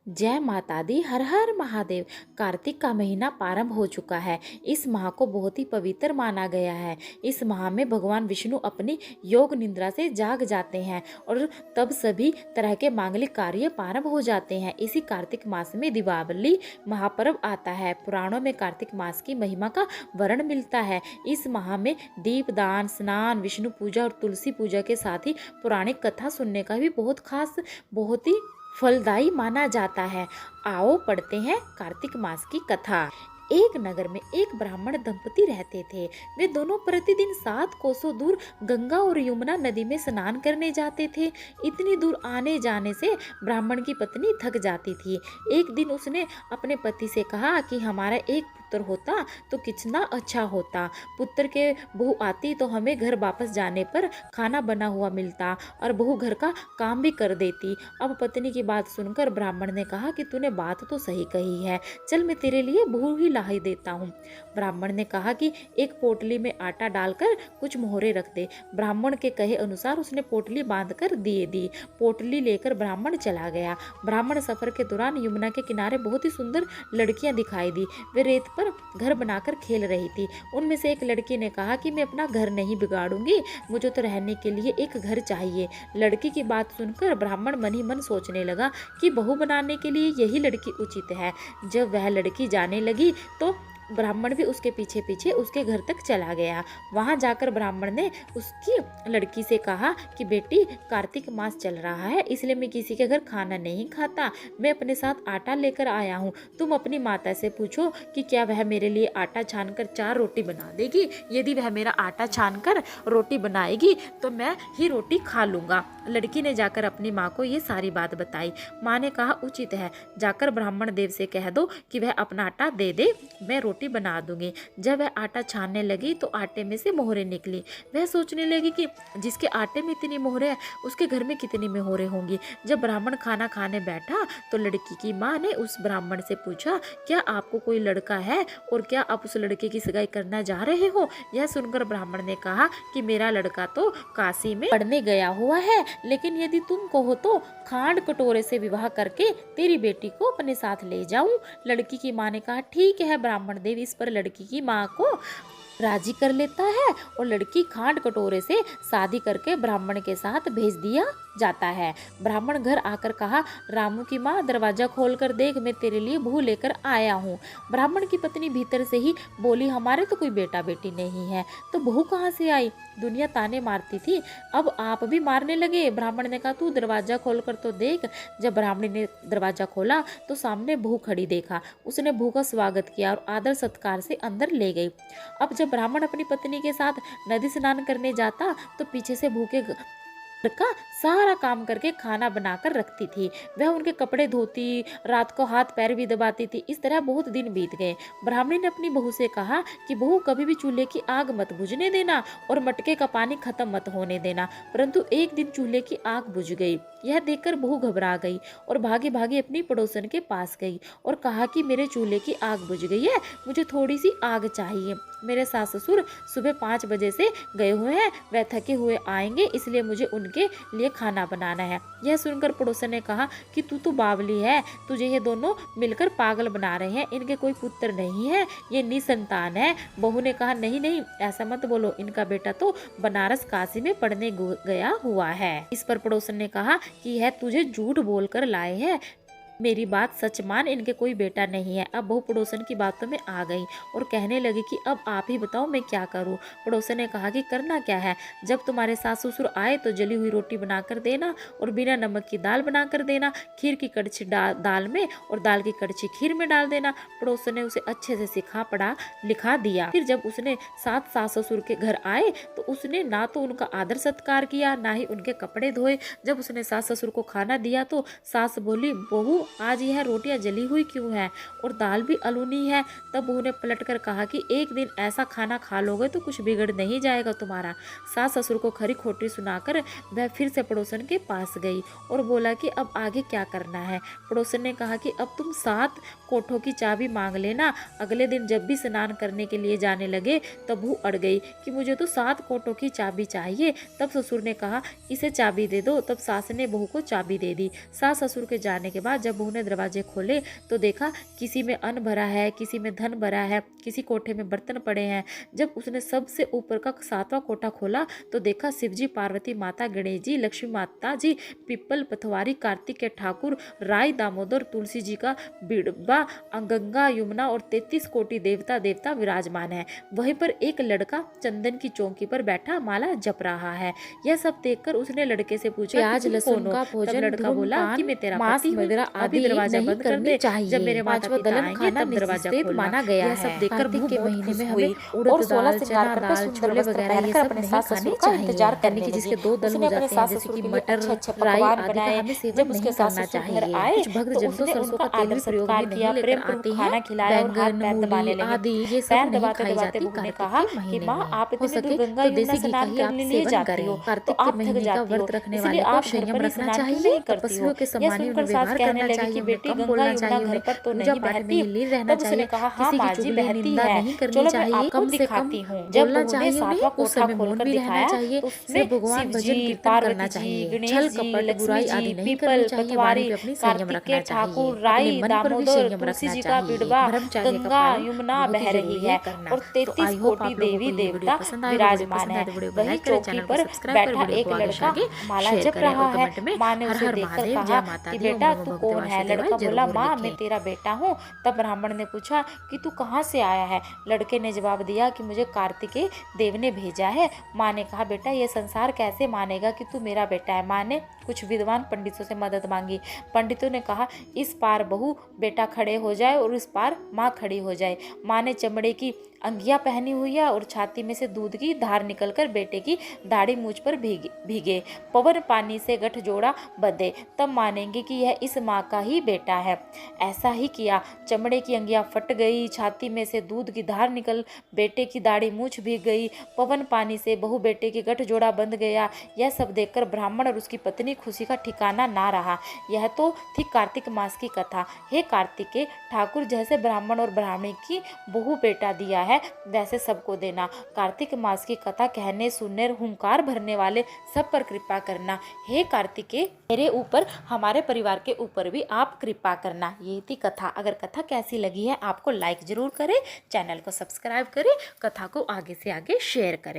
जय माता दी। हर हर महादेव। कार्तिक का महीना प्रारंभ हो चुका है। इस माह को बहुत ही पवित्र माना गया है। इस माह में भगवान विष्णु अपनी योग निद्रा से जाग जाते हैं और तब सभी तरह के मांगलिक कार्य प्रारंभ हो जाते हैं। इसी कार्तिक मास में दीपावली महापर्व आता है। पुराणों में कार्तिक मास की महिमा का वर्णन मिलता है। इस माह में दीपदान, स्नान, विष्णु पूजा और तुलसी पूजा के साथ ही पौराणिक कथा सुनने का भी बहुत खास, बहुत ही फलदायी माना जाता है। आओ पढ़ते हैं कार्तिक मास की कथा। एक नगर में एक ब्राह्मण दंपति रहते थे। वे दोनों प्रतिदिन 7 कोसों दूर गंगा और यमुना नदी में स्नान करने जाते थे। इतनी दूर आने जाने से ब्राह्मण की पत्नी थक जाती थी। एक दिन उसने अपने पति से कहा कि हमारा एक पुत्र होता तो कितना अच्छा होता। पुत्र के बहू आती तो हमें घर वापस जाने पर खाना बना हुआ मिलता और बहू घर का काम भी कर देती। अब पत्नी की बात सुनकर ब्राह्मण ने कहा कि तूने बात तो सही कही है, चल मैं तेरे लिए बहू ही ला ही देता हूँ। ब्राह्मण ने कहा कि एक पोटली में आटा डालकर कुछ मोहरे रख दे। ब्राह्मण के कहे अनुसार उसने पोटली बांधकर दे दी। पोटली लेकर ब्राह्मण चला गया। ब्राह्मण सफर के दौरान यमुना के किनारे बहुत ही सुंदर लड़कियां दिखाई दी। वे रेत पर घर बनाकर खेल रही थी। उनमें से एक लड़की ने कहा कि मैं अपना घर नहीं बिगाड़ूंगी, मुझे तो रहने के लिए एक घर चाहिए। लड़की की बात सुनकर ब्राह्मण मन ही मन सोचने लगा कि बहू बनाने के लिए यही लड़की उचित है। जब वह लड़की जाने लगी तो ब्राह्मण भी उसके पीछे पीछे उसके घर तक चला गया। वहां जाकर ब्राह्मण ने उसकी लड़की से कहा कि बेटी, कार्तिक मास चल रहा है, इसलिए मैं किसी के घर खाना नहीं खाता। मैं अपने साथ आटा लेकर आया हूँ। तुम अपनी माता से पूछो कि क्या वह मेरे लिए आटा छानकर 4 रोटी बना देगी। यदि वह मेरा आटा छानकर रोटी बनाएगी तो मैं ही रोटी खा लूंगा। लड़की ने जाकर अपनी माँ को ये सारी बात बताई। माँ ने कहा उचित है, जाकर ब्राह्मण देव से कह दो कि वह अपना आटा दे दे, मैं रोटी बना दूंगी। जब वह आटा छानने लगी तो आटे में से मोहरे निकली। वह सोचने लगी कि जिसके आटे में इतनी मोहरे है उसके घर में कितनी मोहरे होंगी। जब ब्राह्मण खाना खाने बैठा तो लड़की की माँ ने उस ब्राह्मण से पूछा, क्या आपको कोई लड़का है और क्या आप उस लड़के की सगाई करना जा रहे हो। यह सुनकर ब्राह्मण ने कहा कि मेरा लड़का तो काशी में पढ़ने गया हुआ है, लेकिन यदि तुम कहो तो खांड कटोरे से विवाह करके तेरी बेटी को अपने साथ ले जाऊं। लड़की की माँ ने कहा ठीक है। ब्राह्मण देव इस पर लड़की की माँ को राजी कर लेता है और लड़की खांड कटोरे से शादी करके ब्राह्मण के साथ भेज दिया जाता है। ब्राह्मण घर आकर कहा, रामू की माँ दरवाजा खोलकर देख, मैं तेरे लिए बहू लेकर आया हूँ। ब्राह्मण की पत्नी भीतर से ही बोली, हमारे तो कोई बेटा बेटी नहीं है, तो बहू कहाँ से आई। दुनिया ताने मारती थी, अब आप भी मारने लगे। ब्राह्मण ने कहा, तू दरवाजा खोलकर तो देख। जब ब्राह्मणी ने दरवाजा खोला तो सामने बहू खड़ी देखा। उसने बहू का स्वागत किया और आदर सत्कार से अंदर ले गई। अब जब ब्राह्मण अपनी पत्नी के साथ नदी स्नान करने जाता तो पीछे से भूखे घर का सारा काम करके खाना बनाकर रखती थी। वह उनके कपड़े धोती, रात को हाथ पैर भी दबाती थी। इस तरह बहुत दिन बीत गए। ब्राह्मणी ने अपनी बहू से कहा कि बहू, कभी भी चूल्हे की आग मत बुझने देना और मटके का पानी खत्म मत होने देना। परंतु एक दिन चूल्हे की आग बुझ गई। यह देखकर बहू घबरा गई और भागी भागी अपनी पड़ोसन के पास गई और कहा कि मेरे चूल्हे की आग बुझ गई है, मुझे थोड़ी सी आग चाहिए। मेरे सास ससुर सुबह 5 बजे से गए हुए हैं, वह थके हुए आएंगे, इसलिए मुझे उनके लिए खाना बनाना है। यह सुनकर पड़ोसन ने कहा कि तू तो बावली है, तुझे ये दोनों मिलकर पागल बना रहे हैं। इनके कोई पुत्र नहीं है, ये निसंतान है। बहू ने कहा, नहीं नहीं, ऐसा मत बोलो, इनका बेटा तो बनारस काशी में पढ़ने गया हुआ है। इस पर पड़ोसन ने कहा कि यह तुझे झूठ बोलकर लाए हैं, मेरी बात सच मान, इनके कोई बेटा नहीं है। अब बहू पड़ोसन की बातों में आ गई और कहने लगी कि अब आप ही बताओ मैं क्या करूं। पड़ोसन ने कहा कि करना क्या है, जब तुम्हारे सास ससुर आए तो जली हुई रोटी बनाकर देना और बिना नमक की दाल बनाकर देना, खीर की कड़छी दाल में और दाल की कड़छी खीर में डाल देना। पड़ोसन ने उसे अच्छे से सिखा पढ़ा लिखा दिया। फिर जब उसने सास ससुर के घर आए तो उसने ना तो उनका आदर सत्कार किया, ना ही उनके कपड़े धोए। जब उसने सास ससुर को खाना दिया तो सास बोली, बहू आज यह रोटियां जली हुई क्यों है और दाल भी अलूनी है। तब बहू ने पलट कर कहा कि एक दिन ऐसा खाना खा लोगे तो कुछ बिगड़ नहीं जाएगा तुम्हारा। सास ससुर को खरी खोटी सुनाकर वह फिर से पड़ोसन के पास गई और बोला कि अब आगे क्या करना है। पड़ोसन ने कहा कि अब तुम 7 कोठों की चाबी मांग लेना। अगले दिन जब भी स्नान करने के लिए जाने लगे तब बहू अड़ गई कि मुझे तो 7 कोठों की चाबी चाहिए। तब ससुर ने कहा, इसे चाबी दे दो। तब सास ने बहू को चाबी दे दी। सास ससुर के जाने के बाद जब बहू ने दरवाजे खोले तो देखा किसी में अन्न भरा है, किसी में धन भरा है, किसी कोठे में बर्तन पड़े हैं। जब उसने सबसे ऊपर का 7वां कोठा खोला तो देखा शिवजी, पार्वती माता, गणेश जी, लक्ष्मी माता जी, पिपल, पथवारी, कार्तिक के ठाकुर, राय, दामोदर, तुलसी जी का बिड़बा, गंगा, यमुना और 33 कोटि देवता विराजमान है। वहीं पर एक लड़का चंदन की चौकी पर बैठा माला जप रहा है। यह सब देखकर उसने लड़के से पूछा, प्याज लहसुन का भोजन, लड़का बोला कि मैं तेरा पति हूं, अभी दरवाजा बंद कर दे, जब मेरे माता पिता आएंगे तब दरवाजा खोलना माना गया है। सब देखकर कार्तिक के महीने में हमें उड़द दाल, चना दाल, छोले वगैरह ये सब नहीं खाने चाहिए, यानी कि जिसके 2 दल हो जाते हैं, जैसे कि मटर, राई आदि का हमें सेवन नहीं करना चाहिए। कुछ भक्तजन तो सरसों का तेल भी प्रयोग में नहीं लेकर आते हैं। बैंगन, मूली आदि ये सब नहीं खाई जाती कार्तिक के महीने में। हो सके तो देसी घी का ही आप सेवन करें। कार्तिक के महीने का व्रत रखने वाले को संयम रखना चाहिए, तपस्वियों के सम्मानी उन्हें व्यवहार करना चाहिए, उन्हें कम बोलना चाहिए, उन्हें पूजा पाठ में ही लीन रहना चाहिए, किसी की चुगली निंदा नहीं करनी चाहिए, कम से कम बोलना चाहिए, उन्हें उस समय मौन भी रहना चाहिए, सिर्फ भगवान भजन कीर्तन करना चाहिए, छल कपट बुराई आदि नहीं करनी चाहिए, वाणी पे अपनी संयम रखना चाहिए, अपने मन पर भी संयम रखना चाहिए, ब्रह्मचर्य का पालन बहुत ही जरूरी है करना। तो आई होप आप लोगों को ये वीडियो पसंद आए, विराजमान है। वही चौकी पर बैठा एक लड़का माला जप रहा है। माँ ने उसे देखकर कहा कि बेटा तू कौन है? लड़का बोला माँ मैं तेरा बेटा हूँ। तब ब्राह्मण ने पूछा कि तू कहाँ से आया है? लड़के ने जवाब दिया कि मुझे कार्तिकेय देव ने भेजा है। माँ ने कहा बेटा ये संसार कैसे मानेगा कि तू मेरा बेटा है? माँ ने कुछ विद्वान पंडितों से मदद मांगी। पंडितों ने कहा इस पार बहू बेटा खड़े हो जाए और इस पार माँ खड़ी हो जाए। माँ ने चमड़े की अंगिया पहनी हुई है और छाती में से दूध की धार निकलकर बेटे की दाढ़ी मूछ पर भीगे पवन पानी से गठजोड़ा बंधे, तब मानेंगे कि यह इस माँ का ही बेटा है। ऐसा ही किया, चमड़े की अंगिया फट गई, छाती में से दूध की धार निकल, बेटे की दाढ़ी मूछ भीग गई, पवन पानी से बहू बेटे की गठजोड़ा बंध गया। यह सब देखकर ब्राह्मण और उसकी पत्नी खुशी का ठिकाना ना रहा। यह तो थी कार्तिक मास की कथा। हे कार्तिकेय, ठाकुर जैसे ब्राह्मण और ब्राह्मणी की बहू बेटा दिया है वैसे सबको देना। कार्तिक मास की कथा कहने सुनने हुंकार भरने वाले सब पर कृपा करना। हे कार्तिकेय, मेरे ऊपर हमारे परिवार के ऊपर भी आप कृपा करना। ये थी कथा। अगर कथा कैसी लगी है आपको लाइक जरूर करें, चैनल को सब्सक्राइब करें, कथा को आगे से आगे शेयर करें।